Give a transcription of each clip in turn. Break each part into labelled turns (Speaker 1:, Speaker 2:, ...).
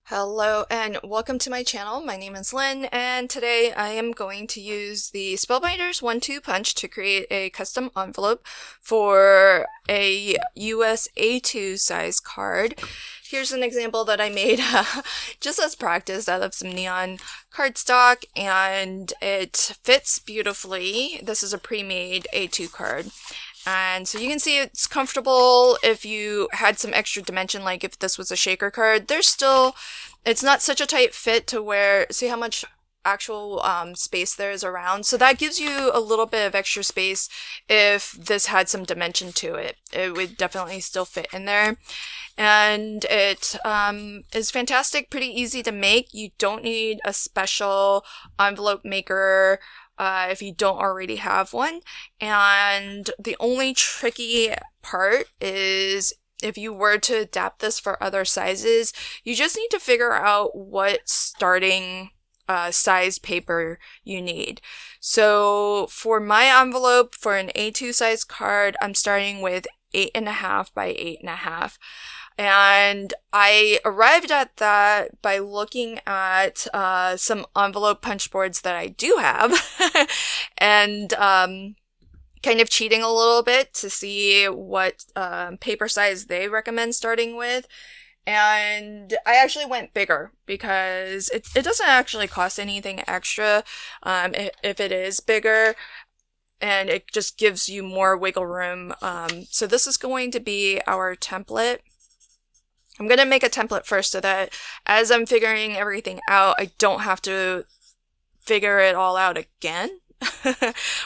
Speaker 1: Hello and welcome to my channel. My name is Lynn and today I am going to use the Spellbinders 1-2 punch to create a custom envelope for a US A2 size card. Here's an example that I made just as practice out of some neon cardstock, and it fits beautifully. This is a pre-made A2 card. And so you can see it's comfortable if you had some extra dimension, like if this was a shaker card. It's not such a tight fit to where, see how much actual space there is around. So that gives you a little bit of extra space if this had some dimension to it. It would definitely still fit in there. And it is fantastic, pretty easy to make. You don't need a special envelope maker if you don't already have one. And the only tricky part is if you were to adapt this for other sizes, you just need to figure out what starting size paper you need. So for my envelope for an A2 size card, I'm starting with 8.5 by 8.5. And I arrived at that by looking at some envelope punch boards that I do have and kind of cheating a little bit to see what paper size they recommend starting with. And I actually went bigger because it doesn't actually cost anything extra if it is bigger. And it just gives you more wiggle room. So this is going to be our template. I'm going to make a template first so that as I'm figuring everything out, I don't have to figure it all out again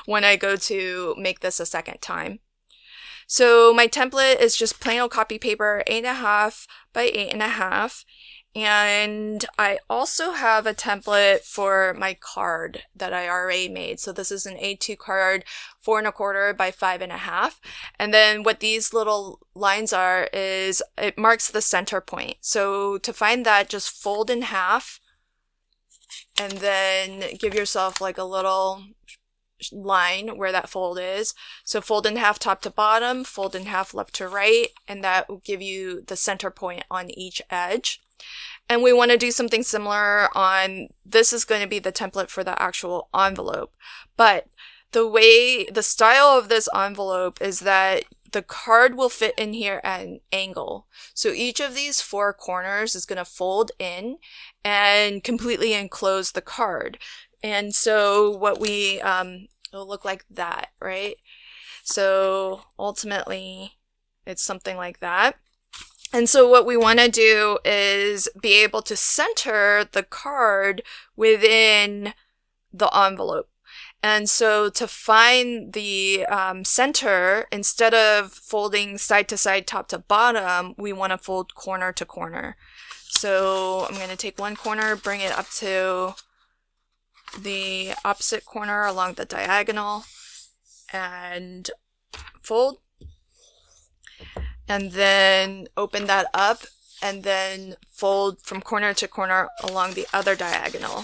Speaker 1: when I go to make this a second time. So my template is just plain old copy paper, 8.5 by 8.5. And I also have a template for my card that I already made. So this is an A2 card, 4.25 by 5.5. And then what these little lines are is it marks the center point. So to find that, just fold in half and then give yourself like a little line where that fold is. So fold in half top to bottom, fold in half left to right, and that will give you the center point on each edge. And we want to do something similar on, this is going to be the template for the actual envelope. But the style of this envelope is that the card will fit in here at an angle. So each of these four corners is going to fold in and completely enclose the card. And so what it'll look like that, right? So ultimately it's something like that. And so what we want to do is be able to center the card within the envelope. And so to find the center, instead of folding side to side, top to bottom, we want to fold corner to corner. So I'm going to take one corner, bring it up to the opposite corner along the diagonal and fold. And then open that up and then fold from corner to corner along the other diagonal.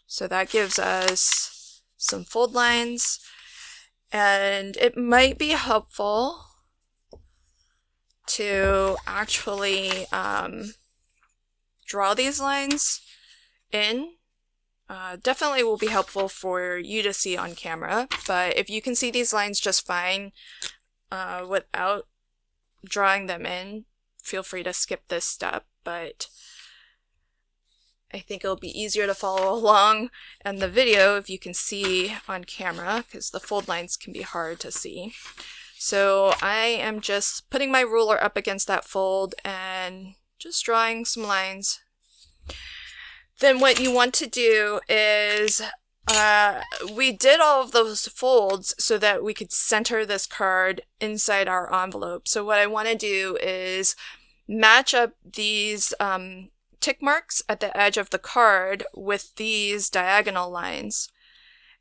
Speaker 1: So that gives us some fold lines, and it might be helpful to actually draw these lines in. Definitely will be helpful for you to see on camera, but if you can see these lines just fine without drawing them in, feel free to skip this step, but I think it'll be easier to follow along in the video if you can see on camera, because the fold lines can be hard to see. So I am just putting my ruler up against that fold and just drawing some lines. Then what you want to do is we did all of those folds so that we could center this card inside our envelope. So what I want to do is match up these tick marks at the edge of the card with these diagonal lines.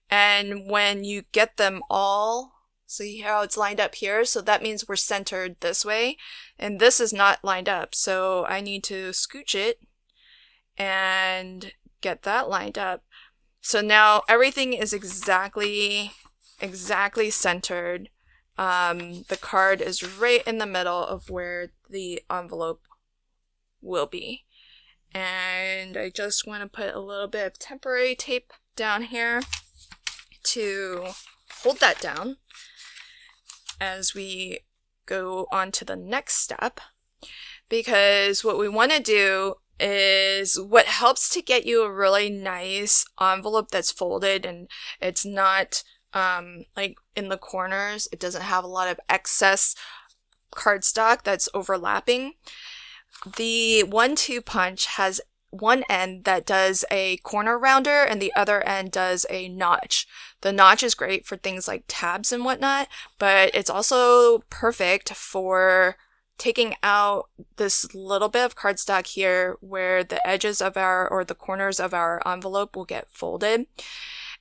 Speaker 1: And when you get them all, see how it's lined up here? So that means we're centered this way. And this is not lined up. So I need to scooch it and get that lined up. So now everything is exactly centered. The card is right in the middle of where the envelope will be. And I just want to put a little bit of temporary tape down here to hold that down as we go on to the next step. Because what we want to do is what helps to get you a really nice envelope that's folded and it's not like in the corners. It doesn't have a lot of excess cardstock that's overlapping. The 1-2 punch has one end that does a corner rounder and the other end does a notch. The notch is great for things like tabs and whatnot, but it's also perfect for taking out this little bit of cardstock here where the edges of or the corners of our envelope will get folded.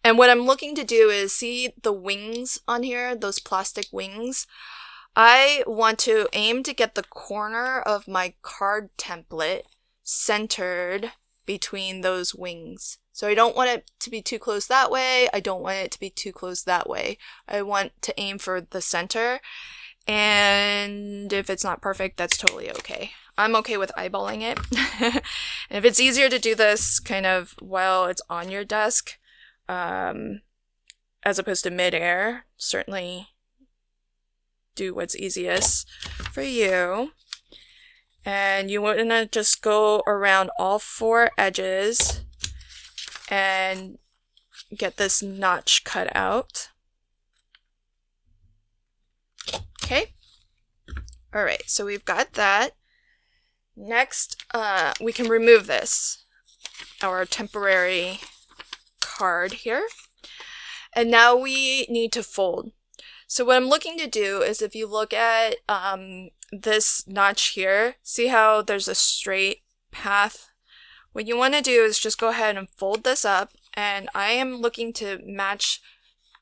Speaker 1: And what I'm looking to do is see the wings on here, those plastic wings. I want to aim to get the corner of my card template centered between those wings. So I don't want it to be too close that way. I don't want it to be too close that way. I want to aim for the center. And if it's not perfect, that's totally okay. I'm okay with eyeballing it. And if it's easier to do this kind of while it's on your desk, as opposed to midair, certainly do what's easiest for you. And you want to just go around all 4 edges and get this notch cut out. Okay. All right, so we've got that. Next, we can remove this, our temporary card here. And now we need to fold. So what I'm looking to do is if you look at this notch here, see how there's a straight path? What you want to do is just go ahead and fold this up, and I am looking to match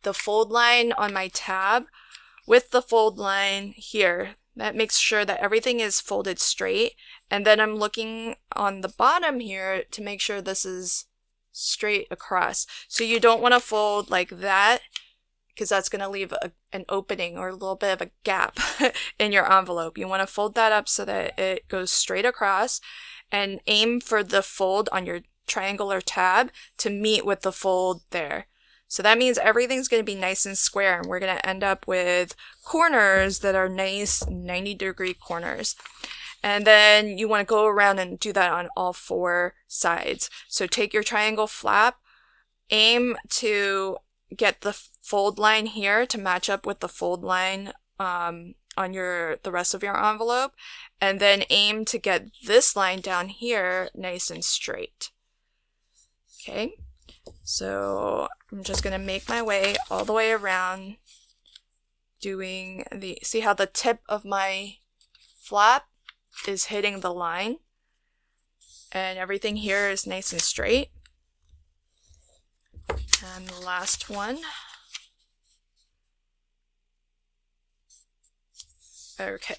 Speaker 1: the fold line on my tab with the fold line here. That makes sure that everything is folded straight. And then I'm looking on the bottom here to make sure this is straight across. So you don't want to fold like that, because that's going to leave an opening or a little bit of a gap in your envelope. You want to fold that up so that it goes straight across, and aim for the fold on your triangular tab to meet with the fold there. So that means everything's going to be nice and square, and we're going to end up with corners that are nice 90-degree corners. And then you want to go around and do that on all 4 sides. So take your triangle flap, aim to get the fold line here to match up with the fold line on the rest of your envelope, and then aim to get this line down here nice and straight. Okay. So I'm just going to make my way all the way around doing see how the tip of my flap is hitting the line, and everything here is nice and straight. And the last one. Okay.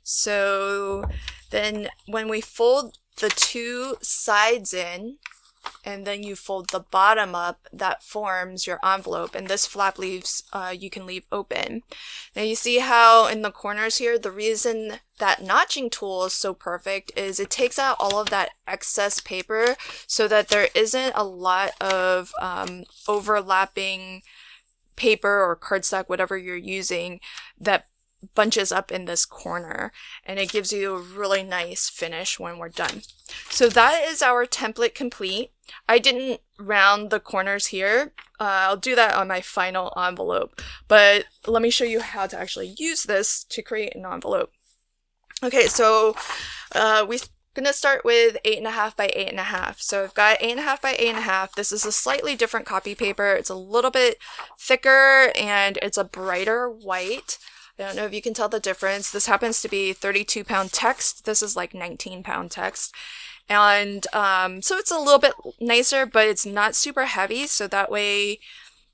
Speaker 1: So then when we fold the 2 sides in, and then you fold the bottom up, that forms your envelope, and this flap leaves, you can leave open. Now you see how in the corners here, the reason that notching tool is so perfect is it takes out all of that excess paper so that there isn't a lot of overlapping paper or cardstock, whatever you're using, that bunches up in this corner, and it gives you a really nice finish when we're done. So that is our template complete. I didn't round the corners here. I'll do that on my final envelope, but let me show you how to actually use this to create an envelope. Okay, so we're gonna start with 8.5 by 8.5. So I've got 8.5 by 8.5. This is a slightly different copy paper. It's a little bit thicker and it's a brighter white. I don't know if you can tell the difference. This happens to be 32-pound text. This is like 19-pound text. And so it's a little bit nicer, but it's not super heavy. So that way,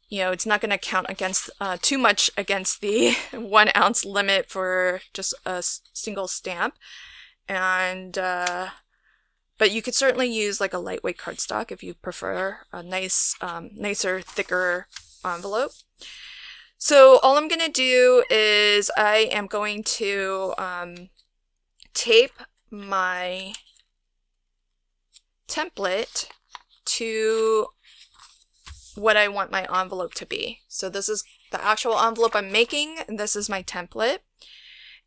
Speaker 1: you know, it's not going to count against too much against the 1 ounce limit for just a single stamp. And but you could certainly use like a lightweight cardstock if you prefer a nice, nicer, thicker envelope. So all I'm going to do is I am going to tape my template to what I want my envelope to be. So this is the actual envelope I'm making, and this is my template.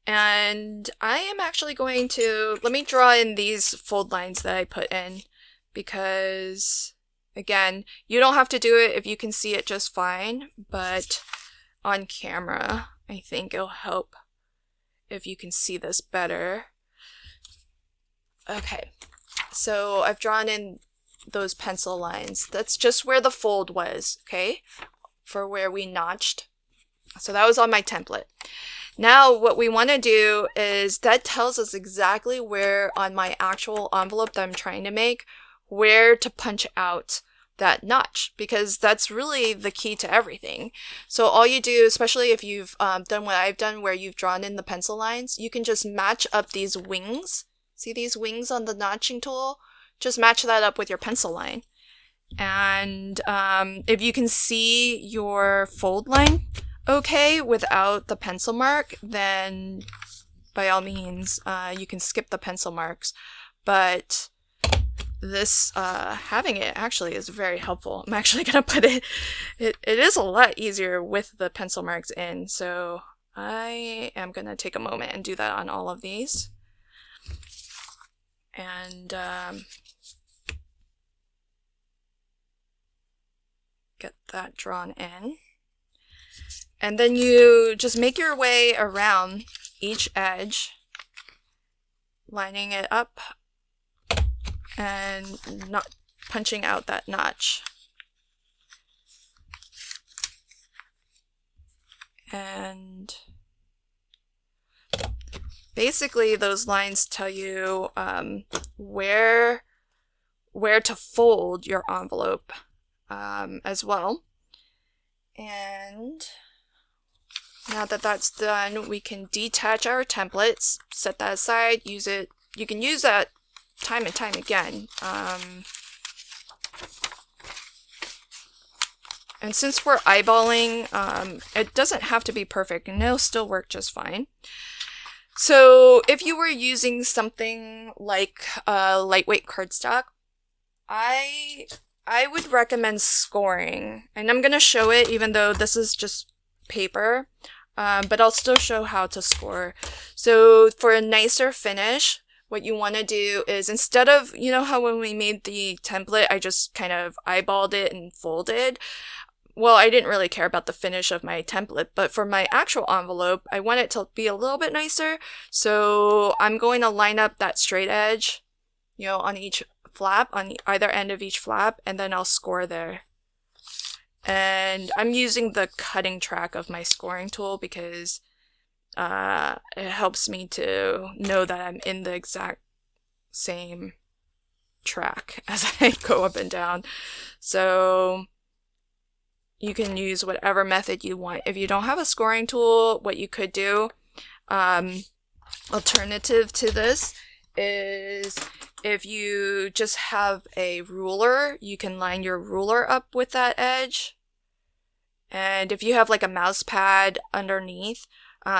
Speaker 1: And I am actually going to, let me draw in these fold lines that I put in, because again, you don't have to do it if you can see it just fine, but on camera, I think it'll help if you can see this better. Okay, so I've drawn in those pencil lines. That's just where the fold was, okay, for where we notched. So that was on my template. Now what we want to do is, that tells us exactly where on my actual envelope that I'm trying to make, where to punch out that notch, because that's really the key to everything. So all you do, especially if you've done what I've done where you've drawn in the pencil lines, you can just match up these wings. See these wings on the notching tool? Just match that up with your pencil line. And if you can see your fold line okay without the pencil mark, then by all means you can skip the pencil marks. But this having it actually is very helpful. I'm actually gonna put it is a lot easier with the pencil marks in, so I am gonna take a moment and do that on all of these. And get that drawn in. And then you just make your way around each edge, lining it up and not punching out that notch. And basically those lines tell you where to fold your envelope as well. And now that that's done, we can detach our templates, set that aside, use it. You can use that time and time again. And since we're eyeballing, it doesn't have to be perfect, and it'll still work just fine. So if you were using something like lightweight cardstock, I would recommend scoring. And I'm going to show it even though this is just paper, but I'll still show how to score. So for a nicer finish, what you want to do is, instead of, you know how when we made the template, I just kind of eyeballed it and folded? Well, I didn't really care about the finish of my template, but for my actual envelope, I want it to be a little bit nicer. So I'm going to line up that straight edge, you know, on each flap, on either end of each flap, and then I'll score there. And I'm using the cutting track of my scoring tool because it helps me to know that I'm in the exact same track as I go up and down. So you can use whatever method you want. If you don't have a scoring tool, what you could do, alternative to this, is if you just have a ruler, you can line your ruler up with that edge. And if you have like a mouse pad underneath,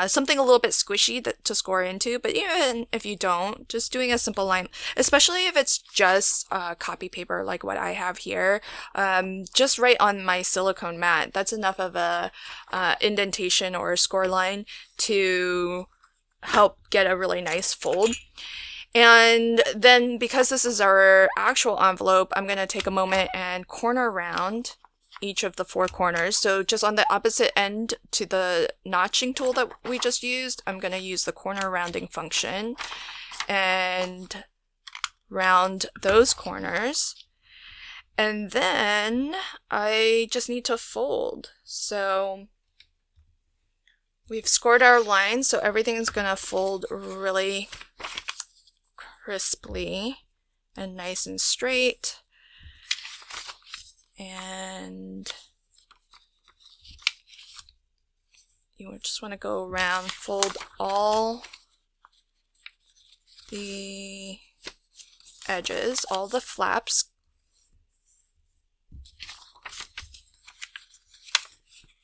Speaker 1: something a little bit squishy to score into, but even if you don't, just doing a simple line, especially if it's just copy paper like what I have here, just right on my silicone mat, that's enough of a indentation or a score line to help get a really nice fold. And then because this is our actual envelope, I'm going to take a moment and corner round each of the four corners. So just on the opposite end to the notching tool that we just used, I'm going to use the corner rounding function and round those corners. And then I just need to fold. So we've scored our lines, so everything's going to fold really crisply and nice and straight. And you just want to go around, fold all the edges, all the flaps.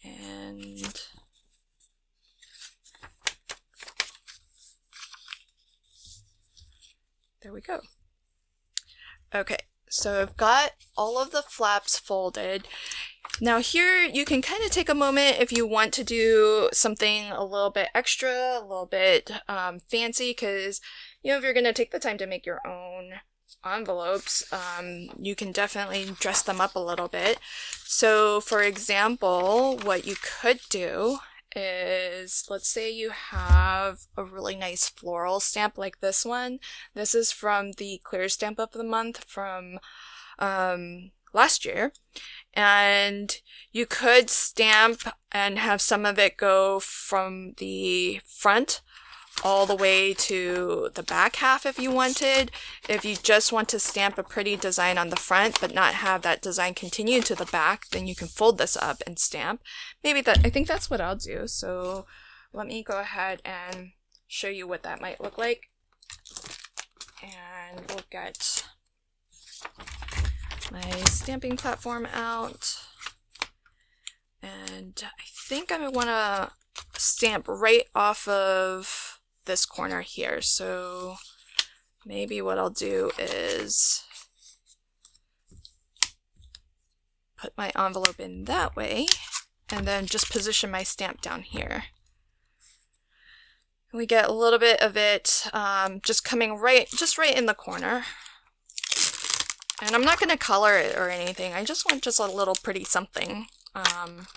Speaker 1: And there we go. Okay, So I've got all of the flaps folded. Now here you can kind of take a moment if you want to do something a little bit extra, a little bit fancy, because you know, if you're going to take the time to make your own envelopes, you can definitely dress them up a little bit. So for example, what you could do is, let's say you have a really nice floral stamp like this one. This is from the Clear Stamp of the Month from last year. And you could stamp and have some of it go from the front all the way to the back half if you wanted. If you just want to stamp a pretty design on the front but not have that design continue to the back, then you can fold this up and stamp. Maybe that, I think that's what I'll do. So let me go ahead and show you what that might look like. And we'll get my stamping platform out. And I think I want to stamp right off of this corner here. So maybe what I'll do is put my envelope in that way and then just position my stamp down here. We get a little bit of it just coming right in the corner. And I'm not going to color it or anything. I just want just a little pretty something. And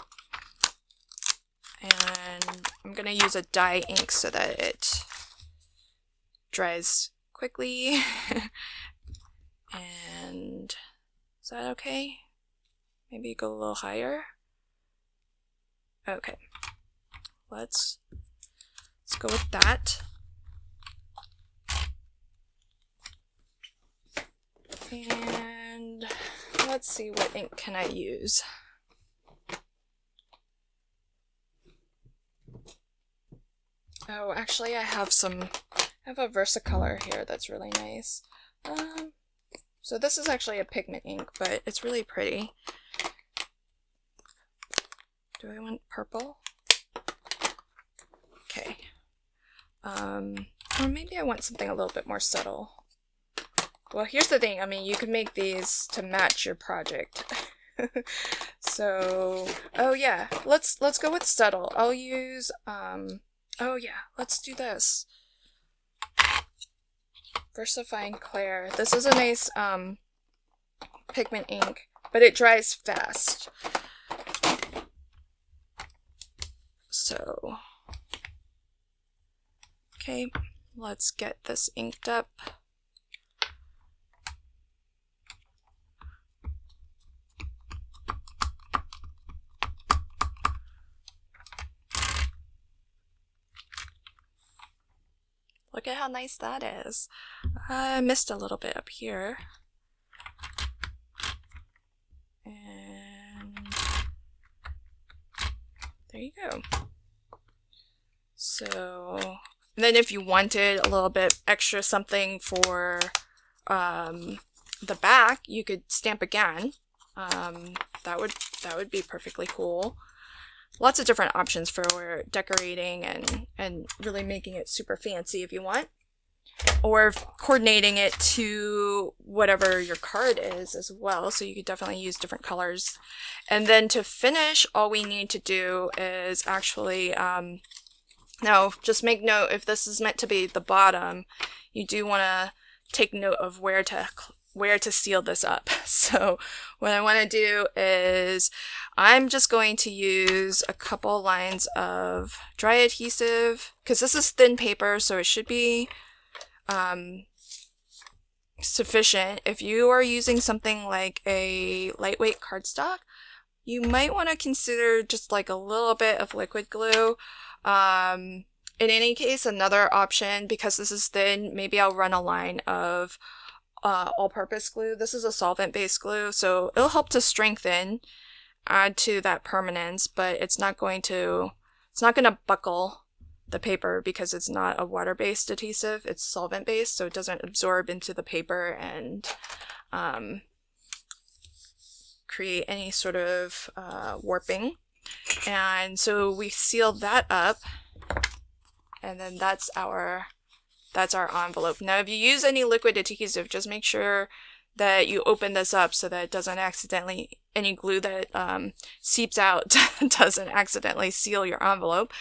Speaker 1: I'm going to use a dye ink so that it dries quickly. And is that okay? Maybe go a little higher. Okay. Let's go with that. And let's see, what ink can I use? Oh, actually I have a Versacolor here that's really nice. So this is actually a pigment ink, but it's really pretty. Do I want purple? Okay. Or maybe I want something a little bit more subtle. Well, here's the thing. I mean, you can make these to match your project. So, oh yeah, let's go with subtle. I'll use, oh yeah, let's do this. VersaFine Clair. This is a nice pigment ink, but it dries fast. So, okay, let's get this inked up. Look at how nice that is. I missed a little bit up here. And there you go. So, and then if you wanted a little bit extra something for the back, you could stamp again. That would be perfectly cool. Lots of different options for decorating and really making it super fancy if you want. Or coordinating it to whatever your card is as well. So you could definitely use different colors. And then to finish, all we need to do is actually, now just make note, if this is meant to be the bottom, you do want to take note of where to seal this up. So what I want to do is I'm just going to use a couple lines of dry adhesive, because this is thin paper, so it should be sufficient. If you are using something like a lightweight cardstock, you might want to consider just like a little bit of liquid glue. In any case, another option, because this is thin, maybe I'll run a line of all-purpose glue. This is a solvent-based glue, so it'll help to strengthen, add to that permanence, but it's not going to buckle the paper because it's not a water-based adhesive. It's solvent-based, so it doesn't absorb into the paper and create any sort of warping. And so we seal that up, and then that's our envelope. Now, if you use any liquid adhesive, just make sure that you open this up so that it doesn't accidentally, any glue that seeps out doesn't accidentally seal your envelope.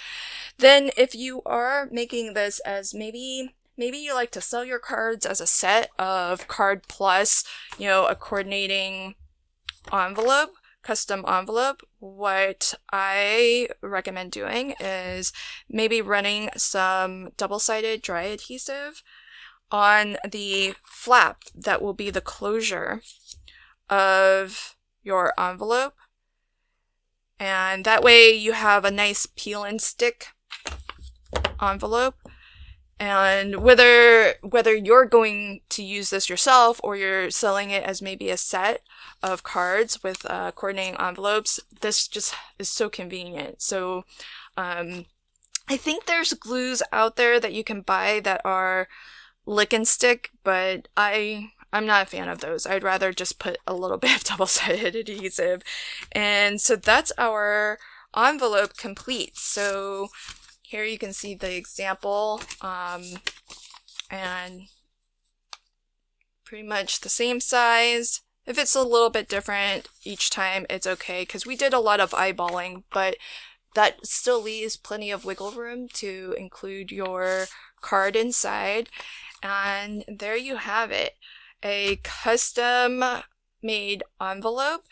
Speaker 1: Then if you are making this as maybe you like to sell your cards as a set of card plus, a coordinating envelope, custom envelope, what I recommend doing is maybe running some double-sided dry adhesive on the flap that will be the closure of your envelope. And that way you have a nice peel and stick envelope. And whether you're going to use this yourself or you're selling it as maybe a set of cards with coordinating envelopes, this just is so convenient. So I think there's glues out there that you can buy that are lick and stick, but I'm not a fan of those. I'd rather just put a little bit of double-sided adhesive. And so that's our envelope complete. So here you can see the example, and pretty much the same size. If it's a little bit different each time, it's okay, because we did a lot of eyeballing, but that still leaves plenty of wiggle room to include your card inside. And there you have it, a custom made envelope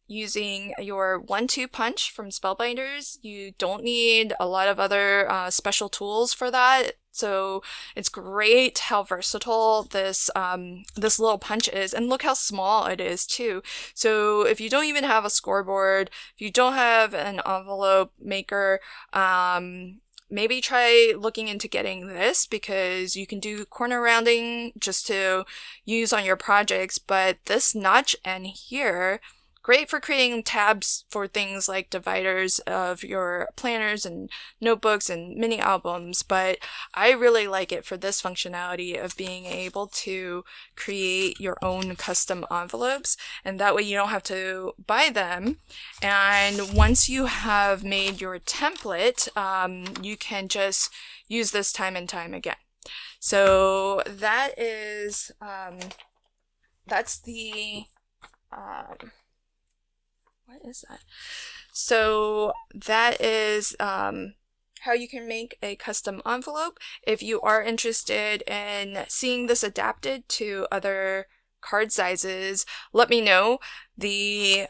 Speaker 1: using your 1-2 punch from Spellbinders. You don't need a lot of other special tools for that. So it's great how versatile this little punch is, and look how small it is too. So if you don't even have a scoreboard, if you don't have an envelope maker, maybe try looking into getting this, because you can do corner rounding just to use on your projects. But this notch end here, great for creating tabs for things like dividers of your planners and notebooks and mini albums, but I really like it for this functionality of being able to create your own custom envelopes, and that way you don't have to buy them. And once you have made your template, you can just use this time and time again. So that is, that's the, what is that? So that is how you can make a custom envelope. If you are interested in seeing this adapted to other card sizes, let me know. The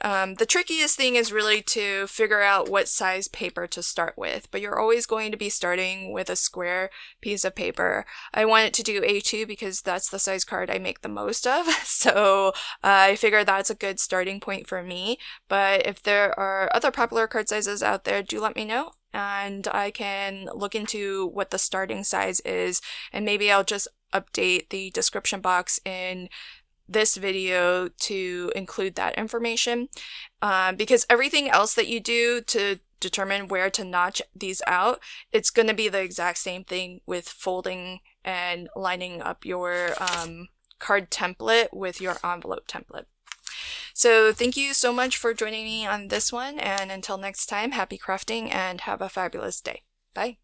Speaker 1: trickiest thing is really to figure out what size paper to start with, but you're always going to be starting with a square piece of paper. I wanted to do A2 because that's the size card I make the most of, so I figured that's a good starting point for me. But if there are other popular card sizes out there, do let me know, and I can look into what the starting size is, and maybe I'll just update the description box in this video to include that information, because everything else that you do to determine where to notch these out, it's going to be the exact same thing with folding and lining up your card template with your envelope template. So thank you so much for joining me on this one, and until next time, happy crafting and have a fabulous day. Bye.